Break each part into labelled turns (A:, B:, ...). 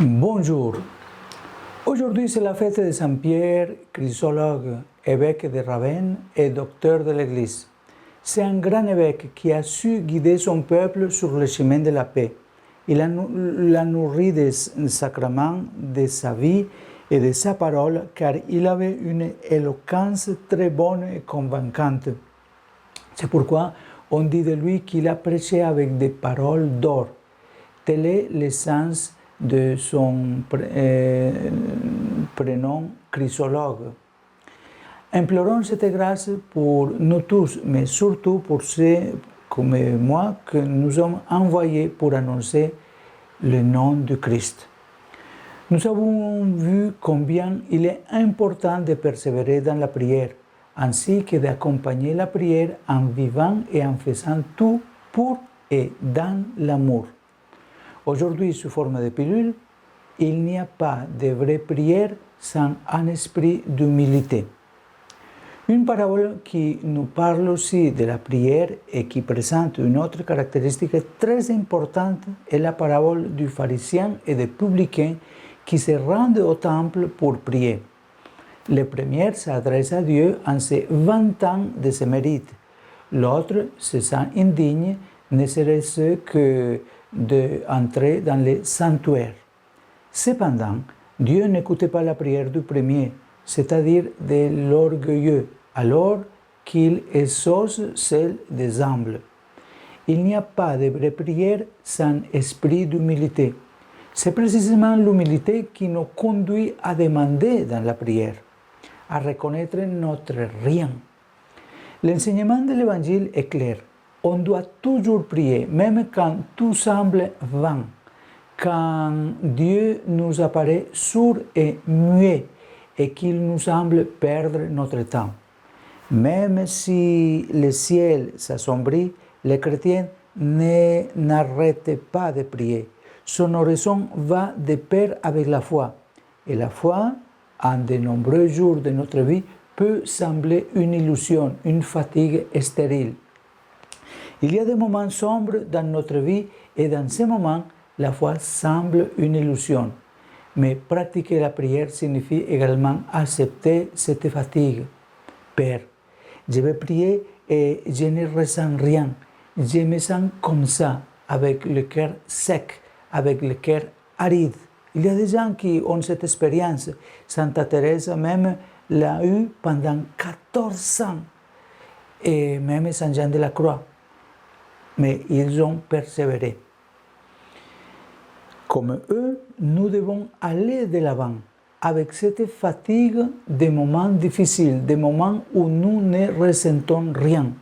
A: Bonjour. Aujourd'hui, c'est la fête de Saint-Pierre, chrysologue, évêque de Ravenne et docteur de l'Église. C'est un grand évêque qui a su guider son peuple sur le chemin de la paix. Il l'a nourri des sacrements, de sa vie et de sa parole, car il avait une éloquence très bonne et convaincante. C'est pourquoi on dit de lui qu'il a prêché avec des paroles d'or. Tel est le sens de son prénom chrysologue. Implorons cette grâce pour nous tous, mais surtout pour ceux comme moi que nous sommes envoyés pour annoncer le nom de Christ. Nous avons vu combien il est important de persévérer dans la prière, ainsi que d'accompagner la prière en vivant et en faisant tout pour et dans l'amour. Aujourd'hui, sous forme de pilule, il n'y a pas de vraie prière sans un esprit d'humilité. Une parabole qui nous parle aussi de la prière et qui présente une autre caractéristique très importante est la parabole du pharisien et du publicain qui se rendent au temple pour prier. Le premier s'adresse à Dieu en se vantant de ses mérites. L'autre se sent indigne, ne serait-ce que d'entrer dans le sanctuaire. Cependant, Dieu n'écoutait pas la prière du premier, c'est-à-dire de l'orgueilleux, alors qu'il exauce celle des humbles. Il n'y a pas de vraie prière sans esprit d'humilité. C'est précisément l'humilité qui nous conduit à demander dans la prière, à reconnaître notre rien. L'enseignement de l'Évangile est clair. On doit toujours prier, même quand tout semble vain, quand Dieu nous apparaît sourd et muet et qu'il nous semble perdre notre temps. Même si le ciel s'assombrit, les chrétiens n'arrêtent pas de prier. Son oraison va de pair avec la foi. Et la foi, en de nombreux jours de notre vie, peut sembler une illusion, une fatigue stérile. Il y a des moments sombres dans notre vie et dans ces moments, la foi semble une illusion. Mais pratiquer la prière signifie également accepter cette fatigue. Père, je vais prier et je ne ressens rien. Je me sens comme ça, avec le cœur sec, avec le cœur aride. Il y a des gens qui ont cette expérience. Santa Teresa même l'a eu pendant 14 ans. Et même Saint Jean de la Croix. Mais ils ont persévéré. Comme eux, nous devons aller de l'avant, avec cette fatigue des moments difficiles, des moments où nous ne ressentons rien.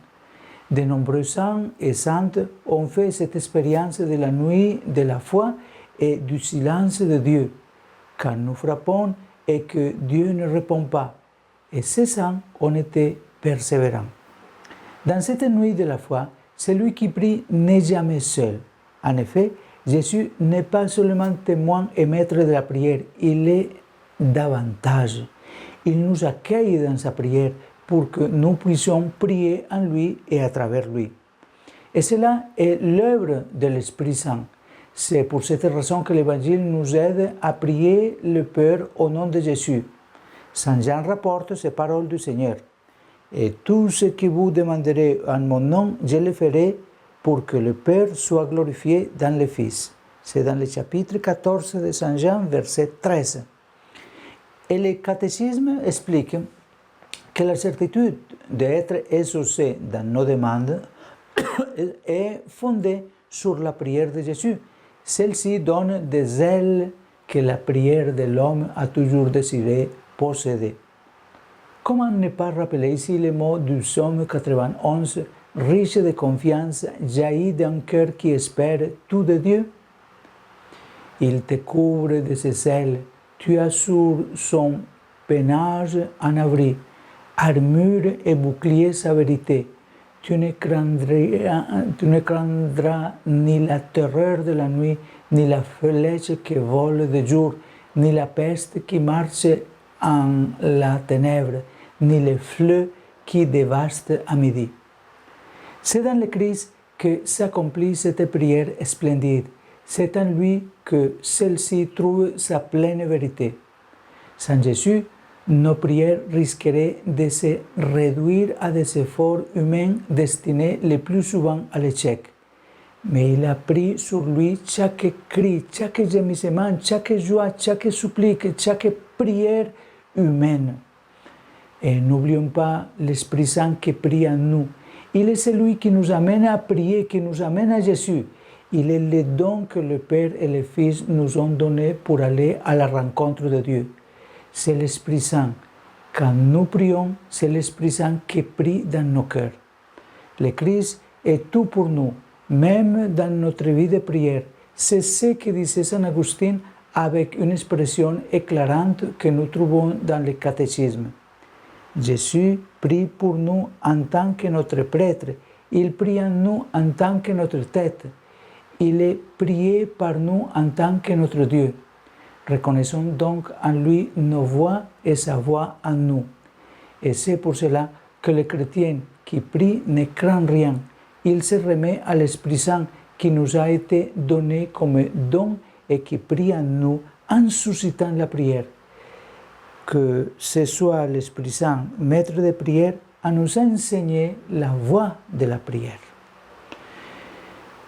A: De nombreux saints et saintes ont fait cette expérience de la nuit de la foi et du silence de Dieu, quand nous frappons et que Dieu ne répond pas. Et ces saints ont été persévérants. Dans cette nuit de la foi, celui qui prie n'est jamais seul. En effet, Jésus n'est pas seulement témoin et maître de la prière, il est davantage. Il nous accueille dans sa prière pour que nous puissions prier en lui et à travers lui. Et cela est l'œuvre de l'Esprit Saint. C'est pour cette raison que l'Évangile nous aide à prier le Père au nom de Jésus. Saint Jean rapporte ces paroles du Seigneur. Et tout ce que vous demanderez en mon nom, je le ferai pour que le Père soit glorifié dans le Fils. C'est dans le chapitre 14 de Saint Jean, verset 13. Et le catéchisme explique que la certitude d'être exaucé dans nos demandes est fondée sur la prière de Jésus. Celle-ci donne des ailes que la prière de l'homme a toujours désiré posséder. Comment ne pas rappeler ici les mots du psaume 91, riche de confiance, jaillit d'un cœur qui espère tout de Dieu? Il te couvre de ses ailes, tu as sur son peinage un abri, armure et bouclier sa vérité. Tu ne craindras ni la terreur de la nuit, ni la flèche qui vole de jour, ni la peste qui marche en la ténèbre, ni le fleuve qui dévaste à midi. C'est dans le Christ que s'accomplit cette prière splendide. C'est en lui que celle-ci trouve sa pleine vérité. Sans Jésus, nos prières risqueraient de se réduire à des efforts humains destinés le plus souvent à l'échec. Mais il a pris sur lui chaque cri, chaque gémissement, chaque joie, chaque supplique, chaque prière humaine. Et n'oublions pas l'Esprit Saint qui prie en nous. Il est celui qui nous amène à prier, qui nous amène à Jésus. Il est le don que le Père et le Fils nous ont donné pour aller à la rencontre de Dieu. C'est l'Esprit Saint. Quand nous prions, c'est l'Esprit Saint qui prie dans nos cœurs. Le Christ est tout pour nous, même dans notre vie de prière. C'est ce que disait Saint Augustin avec une expression éclairante que nous trouvons dans le catéchisme. Jésus prie pour nous en tant que notre prêtre. Il prie en nous en tant que notre tête. Il est prié par nous en tant que notre Dieu. Reconnaissons donc en lui nos voix et sa voix en nous. Et c'est pour cela que le chrétien qui prie ne craint rien. Il se remet à l'Esprit Saint qui nous a été donné comme don et qui prie en nous en suscitant la prière. Que ce soit l'Esprit Saint, maître de prière, à nous enseigner la voie de la prière.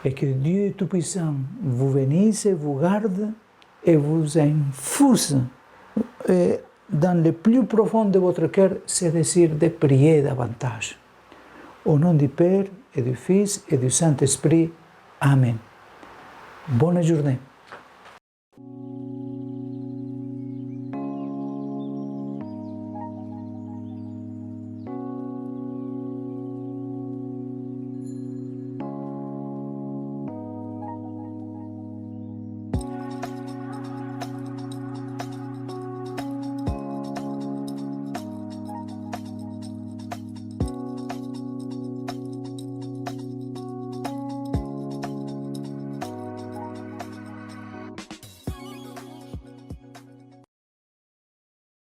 A: Et que Dieu Tout-Puissant vous bénisse et vous garde et vous infuse dans le plus profond de votre cœur ce désir de prier davantage. Au nom du Père et du Fils et du Saint-Esprit. Amen. Bonne journée.